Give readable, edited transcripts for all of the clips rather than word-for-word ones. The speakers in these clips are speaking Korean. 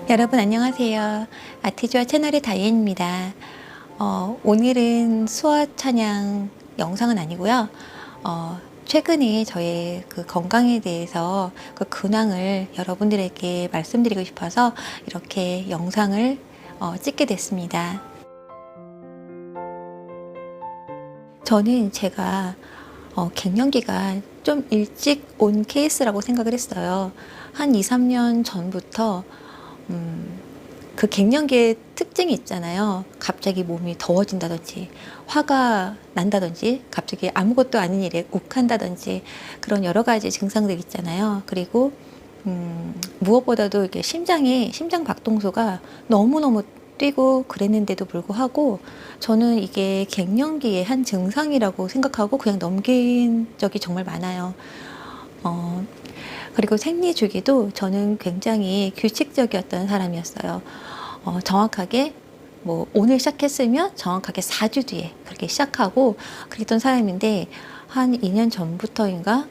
여러분 안녕하세요. 아티주아 채널의 다이앤입니다. 오늘은 수화 찬양 영상은 아니고요. 최근에 저의 그 건강에 대해서 그 근황을 여러분들에게 말씀드리고 싶어서 이렇게 영상을 찍게 됐습니다. 저는 제가 갱년기가 좀 일찍 온 케이스라고 생각을 했어요. 한 2, 3년 전부터 그 갱년기의 특징이 있잖아요. 갑자기 몸이 더워진다든지 화가 난다든지 갑자기 아무것도 아닌 일에 욱한다든지 그런 여러 가지 증상들 있잖아요. 그리고 무엇보다도 이게 심장 박동수가 너무너무 뛰고 그랬는데도 불구하고 저는 이게 갱년기의 한 증상이라고 생각하고 그냥 넘긴 적이 정말 많아요. 그리고 생리 주기도 저는 굉장히 규칙적이었던 사람이었어요. 정확하게 뭐 오늘 시작했으면 정확하게 4주 뒤에 그렇게 시작하고 그랬던 사람인데 한 2년 전부터인가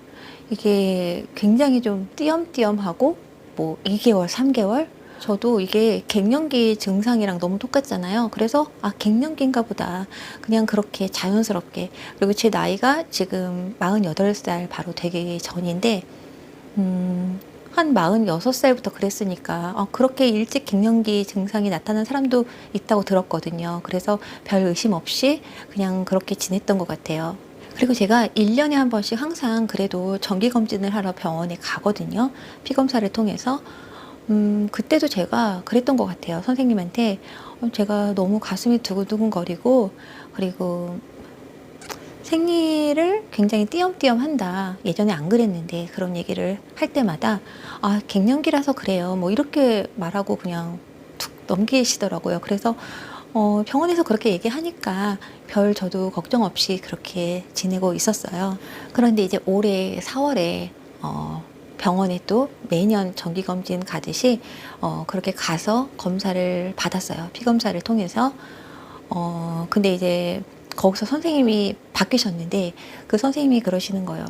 이게 굉장히 좀 띄엄띄엄하고 뭐 2개월, 3개월 저도 이게 갱년기 증상이랑 너무 똑같잖아요. 그래서 갱년기인가 보다. 그냥 그렇게 자연스럽게. 그리고 제 나이가 지금 48살 바로 되기 전인데 한 46살부터 그랬으니까 그렇게 일찍 갱년기 증상이 나타난 사람도 있다고 들었거든요. 그래서 별 의심 없이 그냥 그렇게 지냈던 것 같아요. 그리고 제가 1년에 한 번씩 항상 그래도 정기검진을 하러 병원에 가거든요. 피검사를 통해서. 그때도 제가 그랬던 것 같아요. 선생님한테 제가 너무 가슴이 두근두근거리고 그리고 생리를 굉장히 띄엄띄엄 한다. 예전에 안 그랬는데 그런 얘기를 할 때마다 갱년기라서 그래요. 뭐 이렇게 말하고 그냥 툭 넘기시더라고요. 그래서 병원에서 그렇게 얘기하니까 별 저도 걱정 없이 그렇게 지내고 있었어요. 그런데 이제 올해 4월에 병원에 또 매년 정기검진 가듯이 그렇게 가서 검사를 받았어요. 피검사를 통해서. 근데 이제 거기서 선생님이 바뀌셨는데 그 선생님이 그러시는 거예요.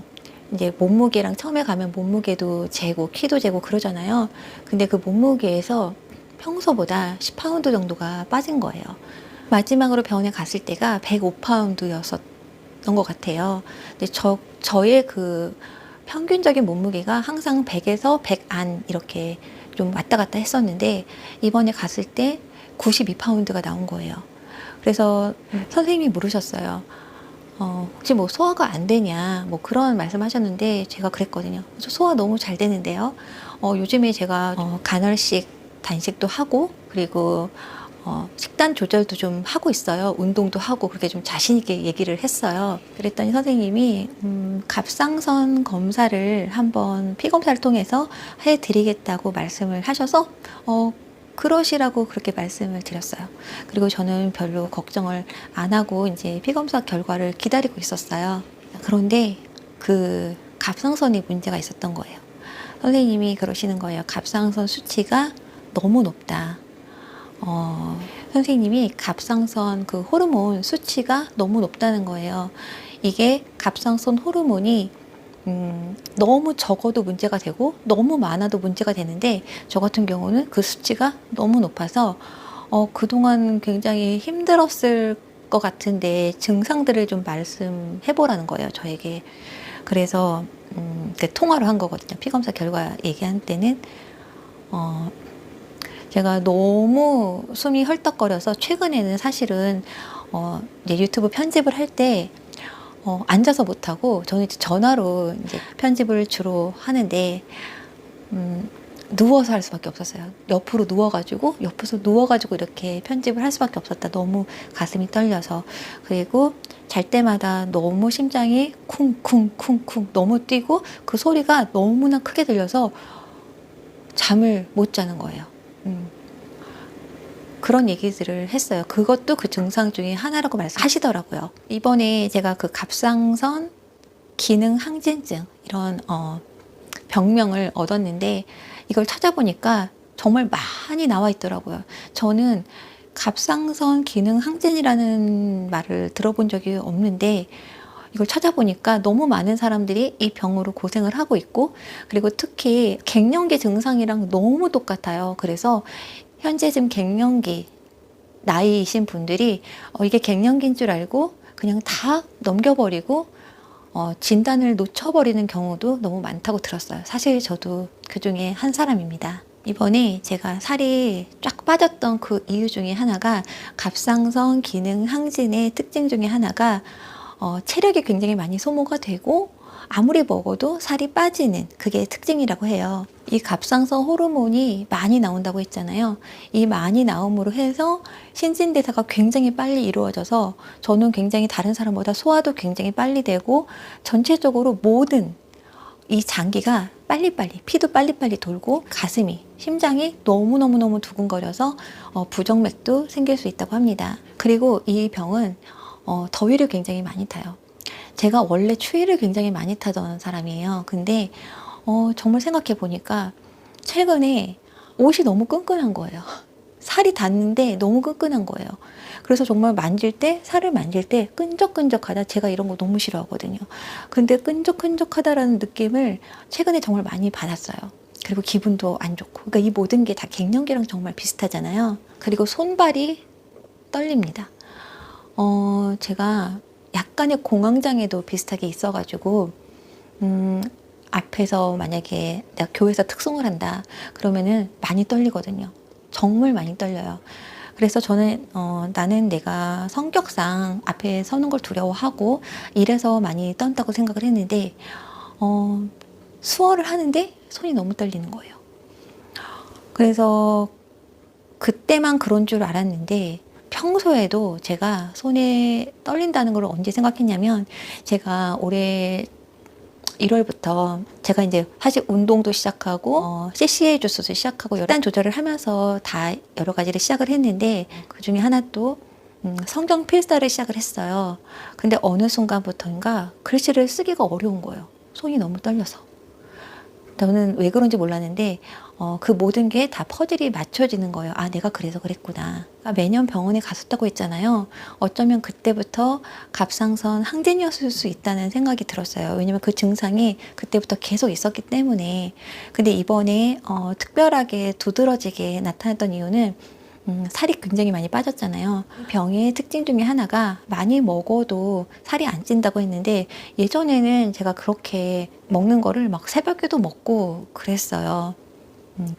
이제 몸무게랑 처음에 가면 몸무게도 재고 키도 재고 그러잖아요. 근데 그 몸무게에서 평소보다 10파운드 정도가 빠진 거예요. 마지막으로 병원에 갔을 때가 105파운드였었던 것 같아요. 근데 저의 그 평균적인 몸무게가 항상 100에서 100 안 이렇게 좀 왔다 갔다 했었는데 이번에 갔을 때 92파운드가 나온 거예요. 그래서 선생님이 물으셨어요. 혹시 뭐 소화가 안 되냐 뭐 그런 말씀하셨는데 제가 그랬거든요. 저 소화 너무 잘 되는데요. 요즘에 제가 간헐식 단식도 하고 그리고 식단 조절도 좀 하고 있어요. 운동도 하고 그렇게 좀 자신 있게 얘기를 했어요. 그랬더니 선생님이 갑상선 검사를 한번 피검사를 통해서 해드리겠다고 말씀을 하셔서 그러시라고 그렇게 말씀을 드렸어요. 그리고 저는 별로 걱정을 안 하고 이제 피검사 결과를 기다리고 있었어요. 그런데 그 갑상선이 문제가 있었던 거예요. 선생님이 그러시는 거예요. 갑상선 수치가 너무 높다. 선생님이 갑상선 그 호르몬 수치가 너무 높다는 거예요. 이게 갑상선 호르몬이 너무 적어도 문제가 되고 너무 많아도 문제가 되는데 저 같은 경우는 그 수치가 너무 높아서 그동안 굉장히 힘들었을 것 같은데 증상들을 좀 말씀해 보라는 거예요, 저에게. 그래서 통화를 한 거거든요. 피검사 결과 얘기한 때는 제가 너무 숨이 헐떡거려서 최근에는 사실은 이제 유튜브 편집을 할 때 앉아서 못하고 저는 이제 전화로 이제 편집을 주로 하는데 누워서 할 수밖에 없었어요. 옆으로 누워가지고 이렇게 편집을 할 수밖에 없었다. 너무 가슴이 떨려서. 그리고 잘 때마다 너무 심장이 쿵쿵쿵쿵 너무 뛰고 그 소리가 너무나 크게 들려서 잠을 못 자는 거예요. 그런 얘기들을 했어요. 그것도 그 증상 중에 하나라고 말씀하시더라고요. 이번에 제가 그 갑상선 기능 항진증 이런 병명을 얻었는데 이걸 찾아보니까 정말 많이 나와 있더라고요. 저는 갑상선 기능 항진이라는 말을 들어본 적이 없는데 이걸 찾아보니까 너무 많은 사람들이 이 병으로 고생을 하고 있고, 그리고 특히 갱년기 증상이랑 너무 똑같아요. 그래서 현재 지금 갱년기 나이이신 분들이 이게 갱년기인 줄 알고 그냥 다 넘겨버리고 진단을 놓쳐버리는 경우도 너무 많다고 들었어요. 사실 저도 그 중에 한 사람입니다. 이번에 제가 살이 쫙 빠졌던 그 이유 중에 하나가 갑상선 기능 항진의 특징 중에 하나가 체력이 굉장히 많이 소모가 되고 아무리 먹어도 살이 빠지는 그게 특징이라고 해요. 이 갑상선 호르몬이 많이 나온다고 했잖아요. 이 많이 나옴으로 해서 신진대사가 굉장히 빨리 이루어져서 저는 굉장히 다른 사람보다 소화도 굉장히 빨리 되고 전체적으로 모든 이 장기가 빨리빨리 피도 빨리빨리 돌고 가슴이 심장이 너무너무너무 두근거려서 부정맥도 생길 수 있다고 합니다. 그리고 이 병은 더위를 굉장히 많이 타요. 제가 원래 추위를 굉장히 많이 타던 사람이에요. 근데 정말 생각해 보니까 최근에 옷이 너무 끈끈한 거예요. 살이 닿는데 너무 끈끈한 거예요. 그래서 정말 만질 때, 살을 만질 때 끈적끈적하다. 제가 이런 거 너무 싫어하거든요. 근데 끈적끈적하다라는 느낌을 최근에 정말 많이 받았어요. 그리고 기분도 안 좋고. 그러니까 이 모든 게 다 갱년기랑 정말 비슷하잖아요. 그리고 손발이 떨립니다. 제가 약간의 공황장애도 비슷하게 있어가지고, 앞에서 만약에 내가 교회에서 특송을 한다. 그러면은 많이 떨리거든요. 정말 많이 떨려요. 그래서 저는 나는 내가 성격상 앞에 서는 걸 두려워하고 이래서 많이 떤다고 생각을 했는데 수어를 하는데 손이 너무 떨리는 거예요. 그래서 그때만 그런 줄 알았는데 평소에도 제가 손에 떨린다는 걸 언제 생각했냐면 제가 올해 1월부터 제가 이제 사실 운동도 시작하고 CCA 주스도 시작하고 식단 조절을 하면서 다 여러 가지를 시작을 했는데 그 중에 하나 또 성경 필사를 시작을 했어요. 근데 어느 순간부터인가 글씨를 쓰기가 어려운 거예요. 손이 너무 떨려서. 저는 왜 그런지 몰랐는데 그 모든 게 다 퍼즐이 맞춰지는 거예요. 아, 내가 그래서 그랬구나. 매년 병원에 갔었다고 했잖아요. 어쩌면 그때부터 갑상선 항진이었을 수 있다는 생각이 들었어요. 왜냐면 그 증상이 그때부터 계속 있었기 때문에. 근데 이번에 특별하게 두드러지게 나타났던 이유는 살이 굉장히 많이 빠졌잖아요. 병의 특징 중에 하나가 많이 먹어도 살이 안 찐다고 했는데 예전에는 제가 그렇게 먹는 거를 막 새벽에도 먹고 그랬어요.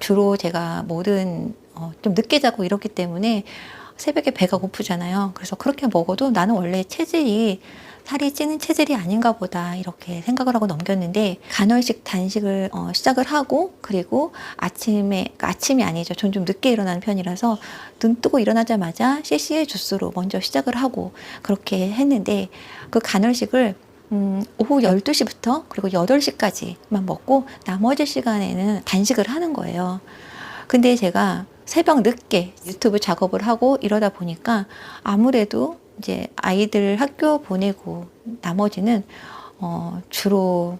주로 제가 좀 늦게 자고 이렇기 때문에 새벽에 배가 고프잖아요. 그래서 그렇게 먹어도 나는 원래 체질이 살이 찌는 체질이 아닌가 보다 이렇게 생각을 하고 넘겼는데 간헐식 단식을 시작을 하고 그리고 아침이 아니죠. 전 좀 늦게 일어나는 편이라서 눈 뜨고 일어나자마자 CCA 주스로 먼저 시작을 하고 그렇게 했는데 그 간헐식을 오후 12시부터 그리고 8시까지만 먹고 나머지 시간에는 단식을 하는 거예요. 근데 제가 새벽 늦게 유튜브 작업을 하고 이러다 보니까 아무래도 이제 아이들 학교 보내고 나머지는 주로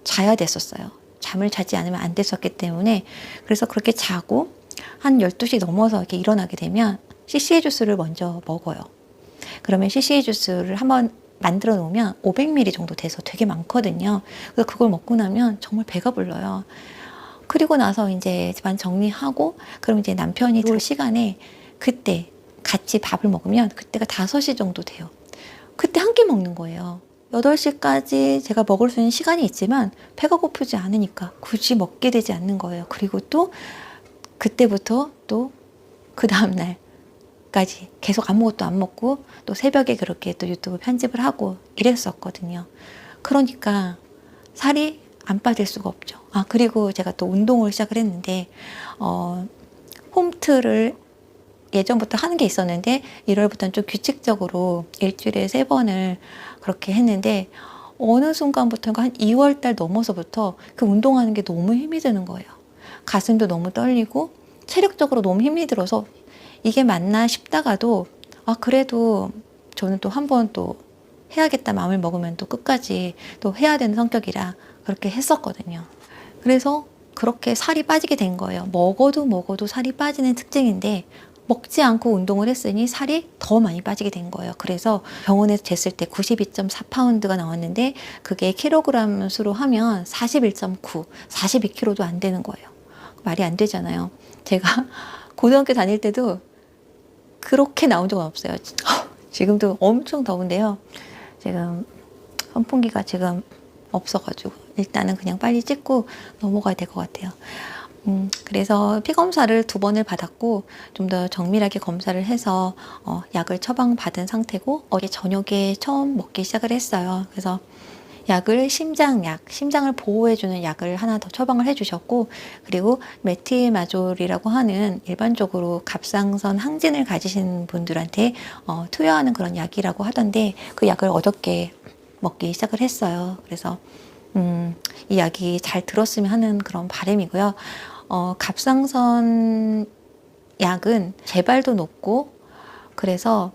자야 됐었어요. 잠을 자지 않으면 안 됐었기 때문에 그래서 그렇게 자고 한 12시 넘어서 이렇게 일어나게 되면 CCA 주스를 먼저 먹어요. 그러면 CCA 주스를 한번 만들어 놓으면 500ml 정도 돼서 되게 많거든요. 그래서 그걸 먹고 나면 정말 배가 불러요. 그리고 나서 이제 집안 정리하고 그럼 이제 남편이 들어올 시간에 그때 같이 밥을 먹으면 그때가 5시 정도 돼요. 그때 한 끼 먹는 거예요. 8시까지 제가 먹을 수 있는 시간이 있지만 배가 고프지 않으니까 굳이 먹게 되지 않는 거예요. 그리고 또 그때부터 또 그 다음날까지 계속 아무것도 안 먹고 또 새벽에 그렇게 또 유튜브 편집을 하고 이랬었거든요. 그러니까 살이 안 빠질 수가 없죠. 그리고 제가 또 운동을 시작을 했는데 홈트를 예전부터 하는 게 있었는데 1월부터는 좀 규칙적으로 일주일에 3번을 그렇게 했는데 어느 순간부터인가 한 2월 달 넘어서부터 그 운동하는 게 너무 힘이 드는 거예요. 가슴도 너무 떨리고 체력적으로 너무 힘이 들어서 이게 맞나 싶다가도 그래도 저는 또 한 번 또 해야겠다 마음을 먹으면 또 끝까지 또 해야 되는 성격이라 그렇게 했었거든요. 그래서 그렇게 살이 빠지게 된 거예요. 먹어도 살이 빠지는 특징인데 먹지 않고 운동을 했으니 살이 더 많이 빠지게 된 거예요. 그래서 병원에서 쟀을 때 92.4파운드가 나왔는데 그게 킬로그램 수로 하면 41.9, 42kg도 안 되는 거예요. 말이 안 되잖아요. 제가 고등학교 다닐 때도 그렇게 나온 적은 없어요. 지금도 엄청 더운데요. 지금 선풍기가 지금 없어가지고 일단은 그냥 빨리 찍고 넘어가야 될 것 같아요. 그래서 피 검사를 2번을 받았고 좀 더 정밀하게 검사를 해서 약을 처방받은 상태고 어제 저녁에 처음 먹기 시작을 했어요. 그래서 약을 심장을 보호해주는 약을 하나 더 처방을 해주셨고, 그리고 메틸마졸이라고 하는 일반적으로 갑상선 항진을 가지신 분들한테 투여하는 그런 약이라고 하던데 그 약을 어저께 먹기 시작을 했어요. 그래서 이 약이 잘 들었으면 하는 그런 바람이고요. 갑상선 약은 재발도 높고 그래서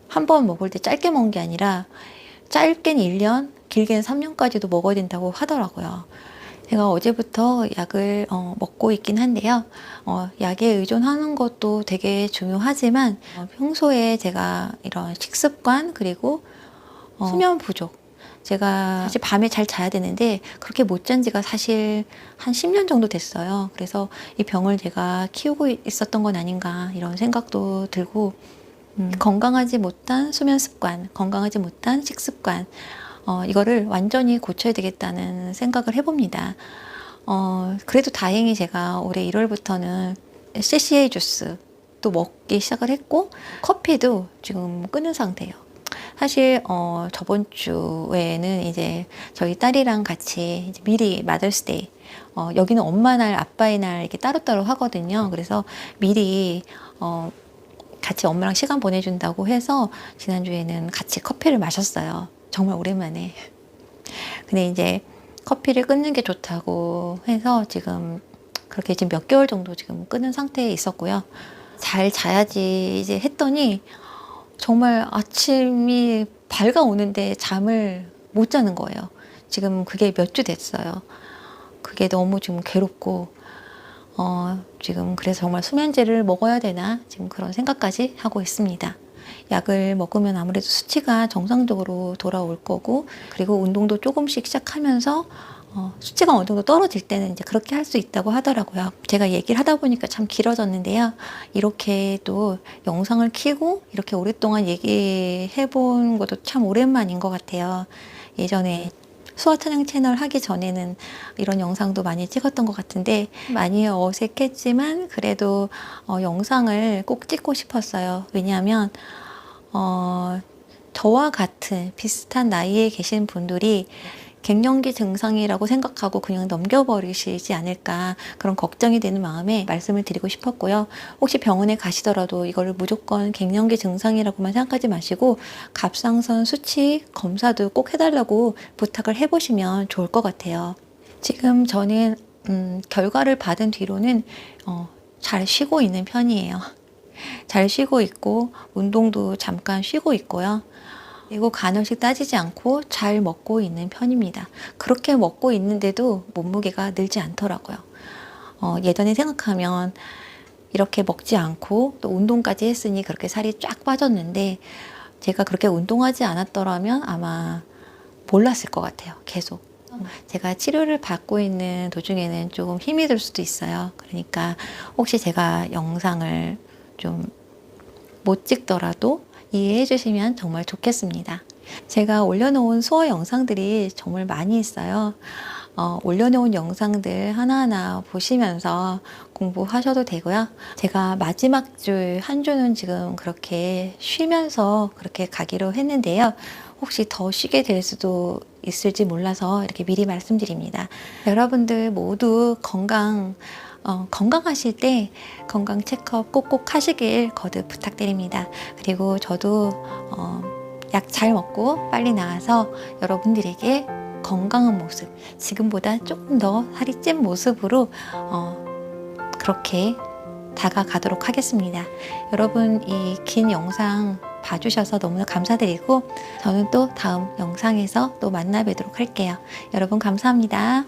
한 번 먹을 때 짧게 먹은 게 아니라 짧게는 1년, 길게는 3년까지도 먹어야 된다고 하더라고요. 제가 어제부터 약을 먹고 있긴 한데요. 약에 의존하는 것도 되게 중요하지만 평소에 제가 이런 식습관 그리고 수면 부족, 제가 사실 밤에 잘 자야 되는데 그렇게 못 잔 지가 사실 한 10년 정도 됐어요. 그래서 이 병을 제가 키우고 있었던 건 아닌가 이런 생각도 들고 건강하지 못한 수면 습관, 건강하지 못한 식습관 이거를 완전히 고쳐야 되겠다는 생각을 해봅니다. 그래도 다행히 제가 올해 1월부터는 CCA 주스 또 먹기 시작을 했고 커피도 지금 끊은 상태예요. 사실 저번 주에는 이제 저희 딸이랑 같이 이제 미리 마더스데이 여기는 엄마 날, 아빠의 날 이렇게 따로따로 하거든요. 그래서 미리 같이 엄마랑 시간 보내준다고 해서 지난주에는 같이 커피를 마셨어요. 정말 오랜만에. 근데 이제 커피를 끊는 게 좋다고 해서 지금 그렇게 지금 몇 개월 정도 지금 끊은 상태에 있었고요. 잘 자야지 이제 했더니 정말 아침이 밝아오는데 잠을 못 자는 거예요. 지금 그게 몇 주 됐어요. 그게 너무 지금 괴롭고 지금 그래서 정말 수면제를 먹어야 되나 지금 그런 생각까지 하고 있습니다. 약을 먹으면 아무래도 수치가 정상적으로 돌아올 거고 그리고 운동도 조금씩 시작하면서 수치가 어느 정도 떨어질 때는 이제 그렇게 할 수 있다고 하더라고요. 제가 얘기를 하다 보니까 참 길어졌는데요. 이렇게 또 영상을 켜고 이렇게 오랫동안 얘기해 본 것도 참 오랜만인 것 같아요. 예전에 수아찬양 채널 하기 전에는 이런 영상도 많이 찍었던 것 같은데 많이 어색했지만 그래도 영상을 꼭 찍고 싶었어요. 왜냐하면 저와 같은 비슷한 나이에 계신 분들이 갱년기 증상이라고 생각하고 그냥 넘겨버리시지 않을까 그런 걱정이 되는 마음에 말씀을 드리고 싶었고요. 혹시 병원에 가시더라도 이걸 무조건 갱년기 증상이라고만 생각하지 마시고 갑상선 수치 검사도 꼭 해달라고 부탁을 해보시면 좋을 것 같아요. 지금 저는 결과를 받은 뒤로는 잘 쉬고 있는 편이에요. 잘 쉬고 있고 운동도 잠깐 쉬고 있고요. 그리고 간헐식 따지지 않고 잘 먹고 있는 편입니다. 그렇게 먹고 있는데도 몸무게가 늘지 않더라고요. 예전에 생각하면 이렇게 먹지 않고 또 운동까지 했으니 그렇게 살이 쫙 빠졌는데 제가 그렇게 운동하지 않았더라면 아마 몰랐을 것 같아요. 계속. 제가 치료를 받고 있는 도중에는 조금 힘이 들 수도 있어요. 그러니까 혹시 제가 영상을 좀 못 찍더라도 이해해 주시면 정말 좋겠습니다. 제가 올려놓은 수어 영상들이 정말 많이 있어요. 올려놓은 영상들 하나하나 보시면서 공부하셔도 되고요. 제가 마지막 주 한 주는 지금 그렇게 쉬면서 그렇게 가기로 했는데요. 혹시 더 쉬게 될 수도 있을지 몰라서 이렇게 미리 말씀드립니다. 여러분들 모두 건강하실 때 건강 체크업 꼭꼭 하시길 거듭 부탁드립니다. 그리고 저도 약 잘 먹고 빨리 나와서 여러분들에게 건강한 모습, 지금보다 조금 더 살이 찐 모습으로 그렇게 다가가도록 하겠습니다. 여러분 이 긴 영상 봐주셔서 너무나 감사드리고 저는 또 다음 영상에서 또 만나 뵙도록 할게요. 여러분 감사합니다.